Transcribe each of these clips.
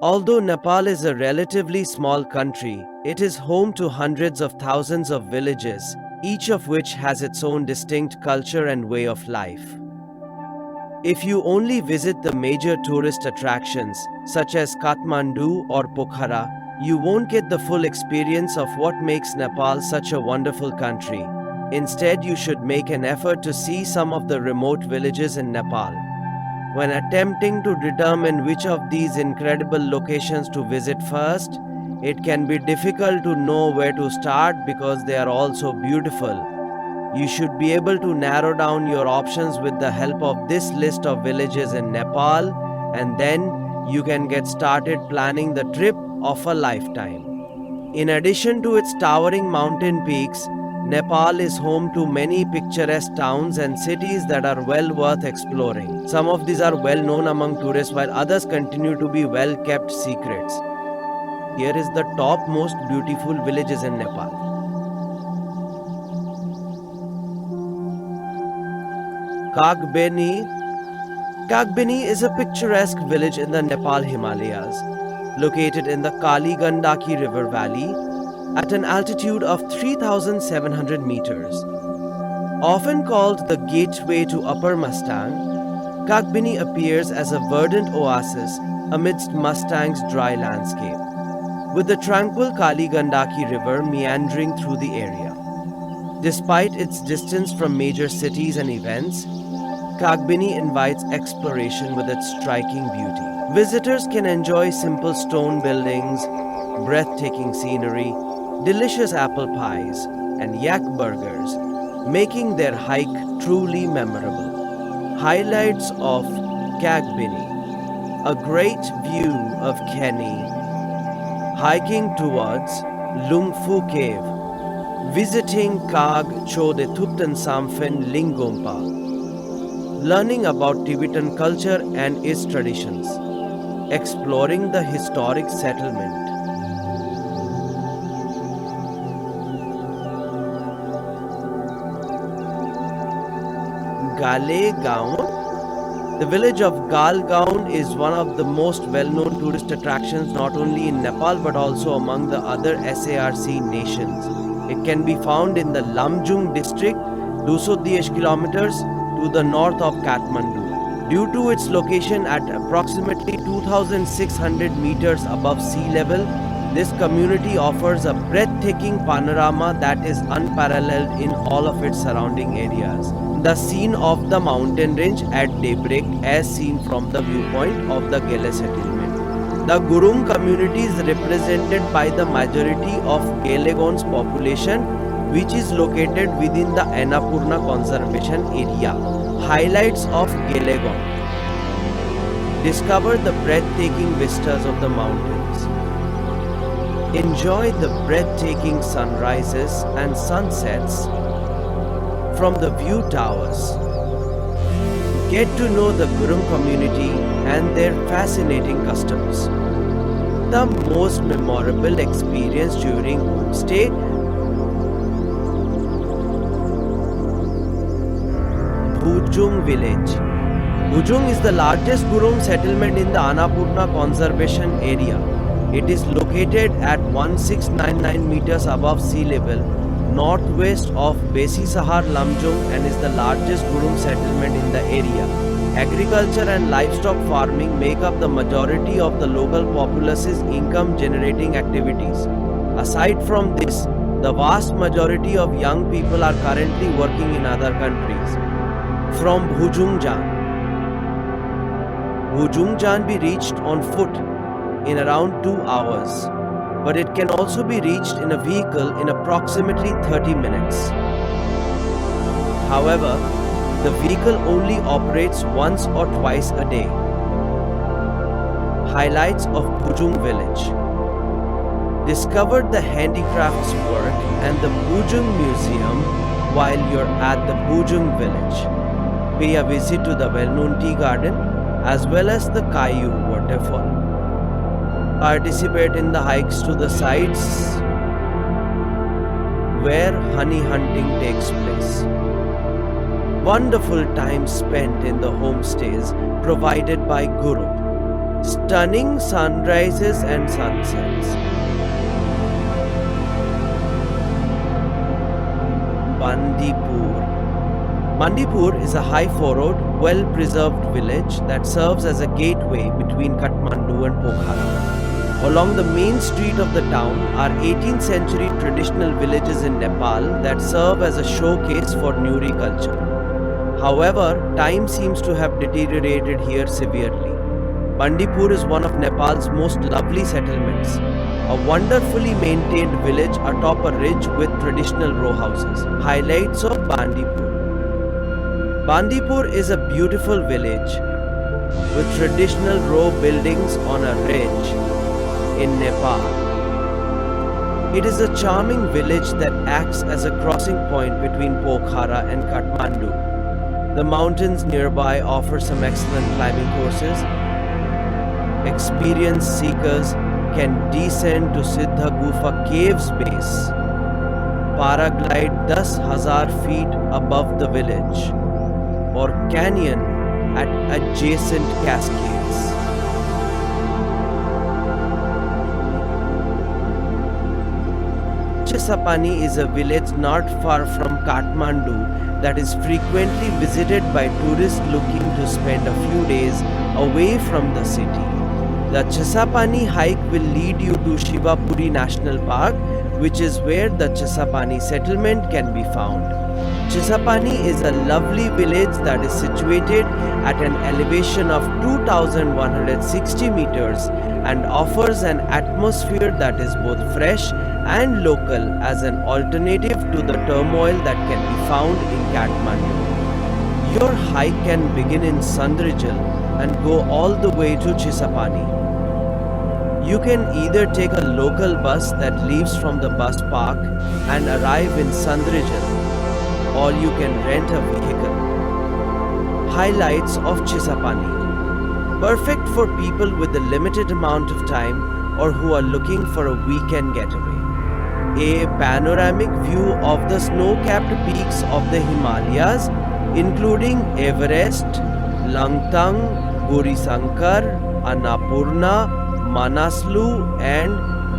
Although Nepal is a relatively small country, it is home to hundreds of thousands of villages, each of which has its own distinct culture and way of life. If you only visit the major tourist attractions, such as Kathmandu or Pokhara, you won't get the full experience of what makes Nepal such a wonderful country. Instead, you should make an effort to see some of the remote villages in Nepal. When attempting to determine which of these incredible locations to visit first, it can be difficult to know where to start because they are all so beautiful. You should be able to narrow down your options with the help of this list of villages in Nepal, and then you can get started planning the trip of a lifetime. In addition to its towering mountain peaks, Nepal is home to many picturesque towns and cities that are well worth exploring. Some of these are well known among tourists, while others continue to be well kept secrets. Here is the top most beautiful villages in Nepal. Kagbeni. Kagbeni is a picturesque village in the Nepal Himalayas, located in the Kali Gandaki River Valley at an altitude of 3,700 meters. Often called the gateway to Upper Mustang, Kagbini appears as a verdant oasis amidst Mustang's dry landscape, with the tranquil Kali Gandaki River meandering through the area. Despite its distance from major cities and events, Kagbini invites exploration with its striking beauty. Visitors can enjoy simple stone buildings, breathtaking scenery, delicious apple pies, and yak burgers, making their hike truly memorable. Highlights of Kagbini: a great view of Keni, hiking towards Lungfu Cave, visiting Kag Chode Thupten Samfen Lingompa, learning about Tibetan culture and its traditions, exploring the historic settlement. Gaunle. The village of Gaunle is one of the most well-known tourist attractions not only in Nepal but also among the other SARC nations. It can be found in the Lamjung district, 210 kilometers to the north of Kathmandu. Due to its location at approximately 2,600 meters above sea level, this community offers a breathtaking panorama that is unparalleled in all of its surrounding areas. The scene of the mountain range at daybreak as seen from the viewpoint of the Gaunle settlement. The Gurung community is represented by the majority of Gaunle's population, which is located within the Annapurna Conservation Area. Highlights of Gaunle. Discover the breathtaking vistas of the mountains. Enjoy the breathtaking sunrises and sunsets from the view towers. Get to know the Gurung community and their fascinating customs. The most memorable experience during homestay: Bhujung village. Bhujung is the largest Gurung settlement in the Annapurna Conservation Area. It is located at 1699 meters above sea level, northwest of Besi Sahar Lamjung, and is the largest Gurung settlement in the area. Agriculture and livestock farming make up the majority of the local populace's income generating activities. Aside from this, the vast majority of young people are currently working in other countries. From Bhujungjan. Bhujungjan be reached on foot in around 2 hours, but it can also be reached in a vehicle in approximately 30 minutes. However, the vehicle only operates once or twice a day. Highlights of Bhujung village. Discover the handicrafts work and the Bhujung Museum while you're at the Bhujung village. Pay a visit to the well-known tea garden as well as the Kayu waterfall. Participate in the hikes to the sites where honey hunting takes place. Wonderful time spent in the homestays provided by Guru. Stunning sunrises and sunsets. Bandipur. Bandipur is a high-furrowed, well-preserved village that serves as a gateway between Kathmandu and Pokhara. Along the main street of the town are 18th century traditional villages in Nepal that serve as a showcase for Nuri culture. However, time seems to have deteriorated here severely. Bandipur is one of Nepal's most lovely settlements, a wonderfully maintained village atop a ridge with traditional row houses. Highlights of Bandipur. Bandipur is a beautiful village with traditional row buildings on a ridge in Nepal. It is a charming village that acts as a crossing point between Pokhara and Kathmandu. The mountains nearby offer some excellent climbing courses. Experienced seekers can descend to Siddha Gufa cave's base, paraglide 10,000 feet above the village, or canyon at adjacent cascades. Chisapani is a village not far from Kathmandu that is frequently visited by tourists looking to spend a few days away from the city. The Chisapani hike will lead you to Shivapuri National Park, which is where the Chisapani settlement can be found. Chisapani is a lovely village that is situated at an elevation of 2,160 meters and offers an atmosphere that is both fresh and local as an alternative to the turmoil that can be found in Kathmandu. Your hike can begin in Sandrijal and go all the way to Chisapani. You can either take a local bus that leaves from the bus park and arrive in Sandrijal, or you can rent a vehicle. Highlights of Chisapani. Perfect for people with a limited amount of time or who are looking for a weekend getaway. A panoramic view of the snow-capped peaks of the Himalayas, including Everest, Langtang, Gaurisankar, Annapurna, Manaslu and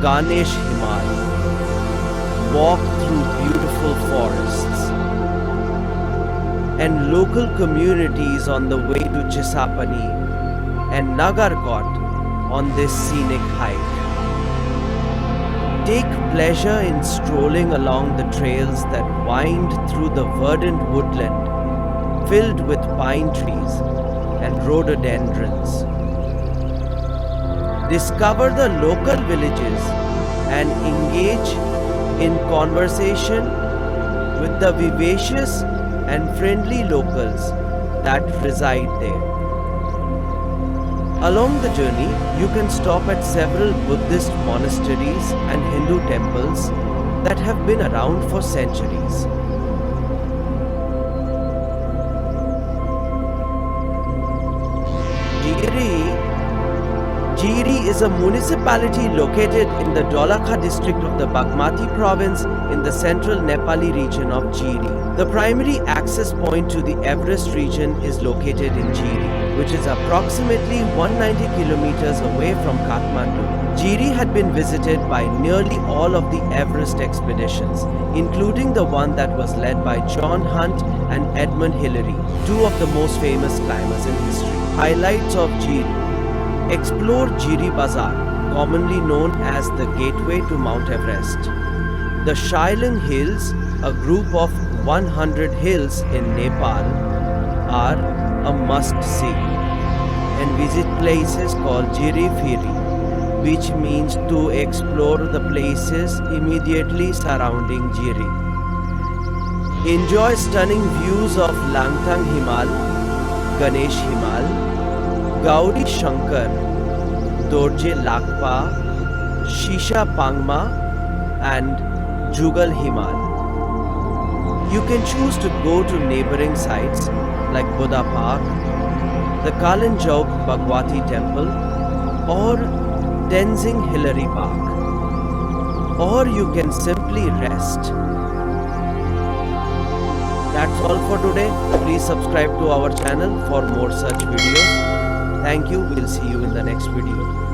Ganesh Himal. Walk through beautiful forests and local communities on the way to Chisapani and Nagarkot on this scenic hike. Take pleasure in strolling along the trails that wind through the verdant woodland filled with pine trees and rhododendrons. Discover the local villages and engage in conversation with the vivacious and friendly locals that reside there. Along the journey, you can stop at several Buddhist monasteries and Hindu temples that have been around for centuries. Jiri is a municipality located in the Dolakha district of the Bagmati province in the central Nepali region of Jiri. The primary access point to the Everest region is located in Jiri, which is approximately 190 kilometers away from Kathmandu. Jiri had been visited by nearly all of the Everest expeditions, including the one that was led by John Hunt and Edmund Hillary, two of the most famous climbers in history. Highlights of Jiri. Explore Jiri Bazaar, commonly known as the gateway to Mount Everest. The Shailing Hills, a group of 100 hills in Nepal, are a must-see. And visit places called Jiri Phiri, which means to explore the places immediately surrounding Jiri. Enjoy stunning views of Langtang Himal, Ganesh Himal, Gauri Shankar, Dorje Lakpa, Shisha Pangma and Jugal Himal. You can choose to go to neighboring sites like Buddha Park, the Kalinjauk Bhagwati Temple or Tenzing Hillary Park. Or you can simply rest. That's all for today. Please subscribe to our channel for more such videos. Thank you. We'll see you in the next video.